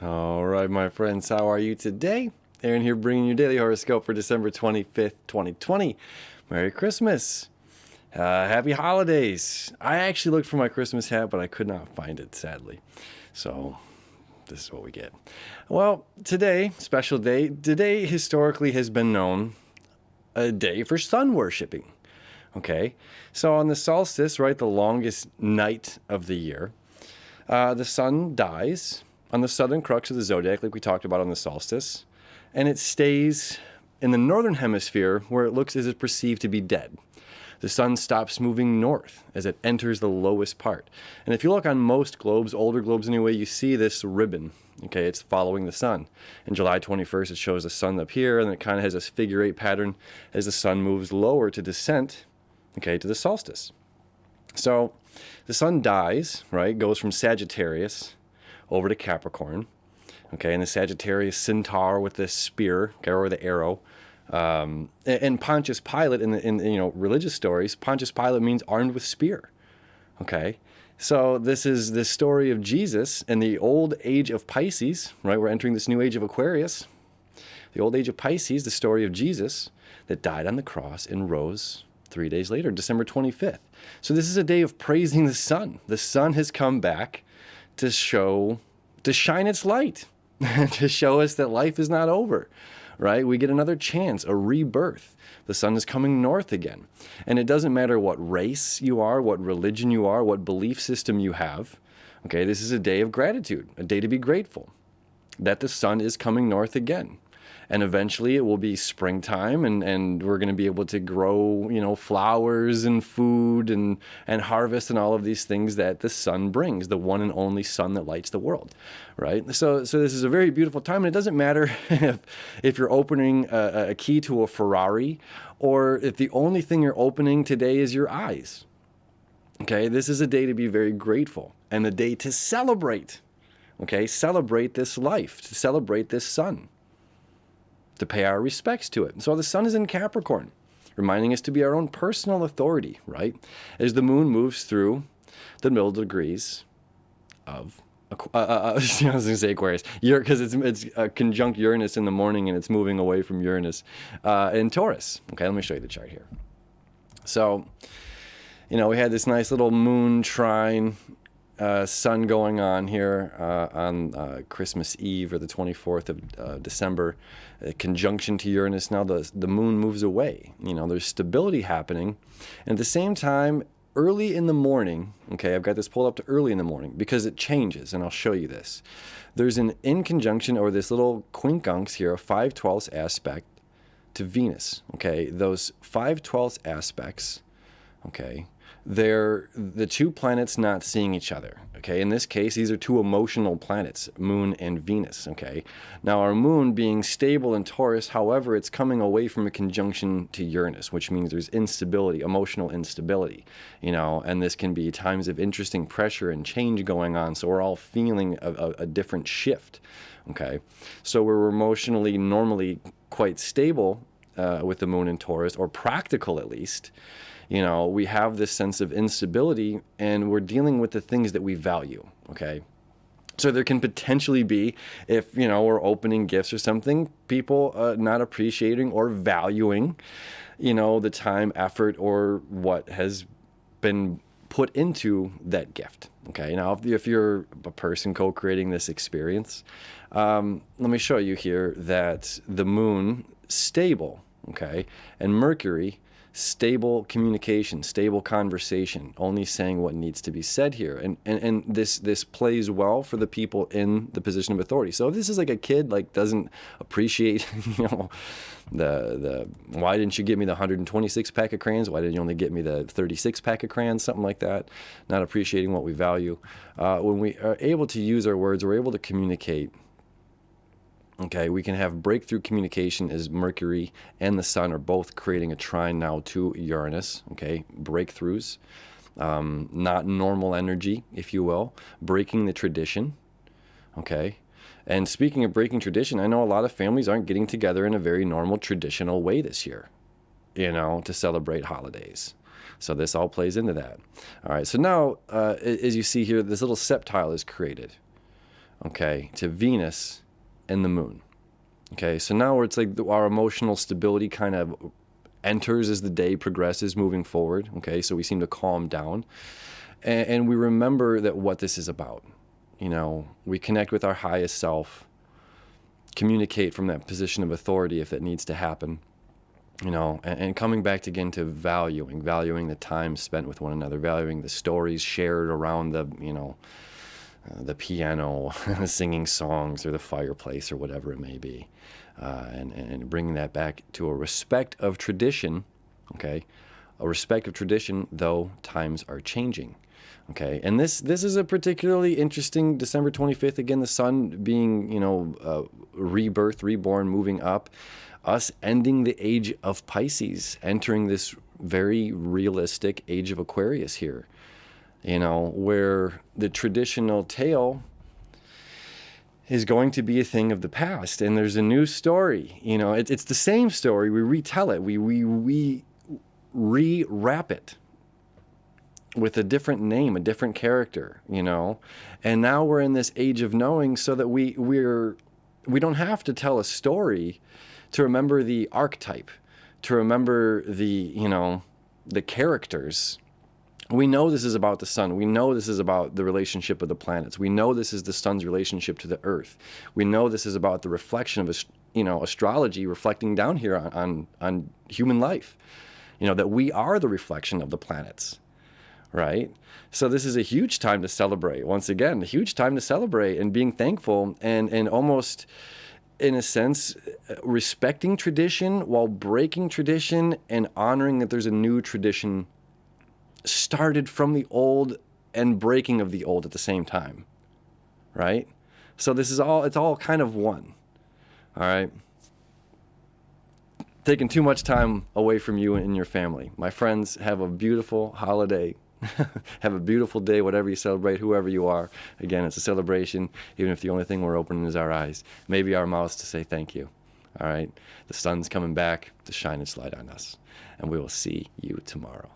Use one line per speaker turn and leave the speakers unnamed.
All right, my friends, how are you today? Aaron here bringing you daily horoscope for December 25th, 2020. Merry Christmas. Happy holidays. I actually looked for my Christmas hat, but I could not find it, sadly. So this is what we get. Well, today, special day. Today historically has been known a day for sun worshiping. Okay, so on the solstice, right, the longest night of the year, the sun dies on the southern crux of the zodiac, like we talked about on the solstice, and it stays in the northern hemisphere where it looks as if perceived to be dead. The sun stops moving north as it enters the lowest part. And if you look on most globes, older globes anyway, you see this ribbon. Okay, it's following the sun. And July 21st, it shows the sun up here, and it kind of has this figure eight pattern as the sun moves lower to descent, okay, to the solstice. So the sun dies, right, goes from Sagittarius over to Capricorn, okay, and the Sagittarius centaur with this spear, okay, or the arrow, and Pontius Pilate in religious stories, Pontius Pilate means armed with spear, okay. So this is the story of Jesus in the old age of Pisces, right? We're entering this new age of Aquarius. The old age of Pisces, the story of Jesus that died on the cross and rose 3 days later, December 25th. So this is a day of praising the sun. The sun has come back to shine its light, to show us that life is not over, right? We get another chance, a rebirth. The sun is coming north again. And it doesn't matter what race you are, what religion you are, what belief system you have. Okay, this is a day of gratitude, a day to be grateful that the sun is coming north again. And eventually it will be springtime, and we're going to be able to grow, flowers and food and harvest and all of these things that the sun brings, the one and only sun that lights the world, right? So this is a very beautiful time, and it doesn't matter if you're opening a key to a Ferrari or if the only thing you're opening today is your eyes. Okay, this is a day to be very grateful and a day to celebrate. Okay, celebrate this life, to celebrate this sun, to pay our respects to it. So the sun is in Capricorn, reminding us to be our own personal authority, right? As the moon moves through the middle degrees of, I was going to say Aquarius, because it's conjunct Uranus in the morning and it's moving away from Uranus in Taurus. Okay, let me show you the chart here. So, we had this nice little moon trine, sun going on here on Christmas Eve, or the 24th of December, conjunction to Uranus. Now the moon moves away. There's stability happening. And at the same time, early in the morning, okay, I've got this pulled up to early in the morning because it changes, and I'll show you this. There's an in conjunction, or this little quincunx here, a 5/12 aspect to Venus, okay? Those 5/12 aspects, okay, they're the two planets not seeing each other, okay? In this case, these are two emotional planets, Moon and Venus, okay? Now, our Moon being stable in Taurus, however, it's coming away from a conjunction to Uranus, which means there's instability, emotional instability, and this can be times of interesting pressure and change going on, so we're all feeling a different shift, okay? So we're emotionally normally quite stable with the Moon in Taurus, or practical at least. We have this sense of instability, and we're dealing with the things that we value, okay? So there can potentially be, if, we're opening gifts or something, people not appreciating or valuing, the time, effort, or what has been put into that gift, okay? Now, if you're a person co-creating this experience, let me show you here that the moon, stable, okay, and Mercury, stable communication, stable conversation, only saying what needs to be said here. And this plays well for the people in the position of authority. So if this is like a kid, doesn't appreciate, the why didn't you get me the 126 pack of crayons? Why didn't you only get me the 36 pack of crayons? Something like that. Not appreciating what we value. When we are able to use our words, we're able to communicate. Okay, we can have breakthrough communication as Mercury and the Sun are both creating a trine now to Uranus. Okay, breakthroughs, not normal energy, if you will, breaking the tradition. Okay, and speaking of breaking tradition, I know a lot of families aren't getting together in a very normal traditional way this year, to celebrate holidays. So this all plays into that. All right, so now, as you see here, this little septile is created. okay, to Venus and the moon. Okay, so now it's like our emotional stability kind of enters as the day progresses moving forward. Okay, so we seem to calm down. And we remember that what this is about. You know, we connect with our highest self, communicate from that position of authority if it needs to happen. You know, and coming back again to valuing the time spent with one another, valuing the stories shared around the, you know, the piano, singing songs, or the fireplace, or whatever it may be, and bringing that back to a respect of tradition, okay, a respect of tradition, though times are changing, okay. And this is a particularly interesting December 25th. Again, the sun being, you know, rebirth, reborn, moving up, us ending the age of Pisces, entering this very realistic age of Aquarius here. You know, where the traditional tale is going to be a thing of the past, and there's a new story. You know, it's the same story. We retell it. We rewrap it with a different name, a different character. You know, and now we're in this age of knowing, so that we don't have to tell a story to remember the archetype, to remember the, you know, the characters. We know this is about the sun. We know this is about the relationship of the planets. We know this is the sun's relationship to the earth. We know this is about the reflection of, you know, astrology reflecting down here on human life. You know, that we are the reflection of the planets, right? So this is a huge time to celebrate. Once again, a huge time to celebrate and being thankful and almost, in a sense, respecting tradition while breaking tradition and honoring that there's a new tradition started from the old and breaking of the old at the same time, right? So this is all, it's all kind of one, all right? Taking too much time away from you and your family. My friends, have a beautiful holiday. Have a beautiful day, whatever you celebrate, whoever you are. Again, it's a celebration, even if the only thing we're opening is our eyes. Maybe our mouths to say thank you, all right? The sun's coming back to shine its light on us, and we will see you tomorrow.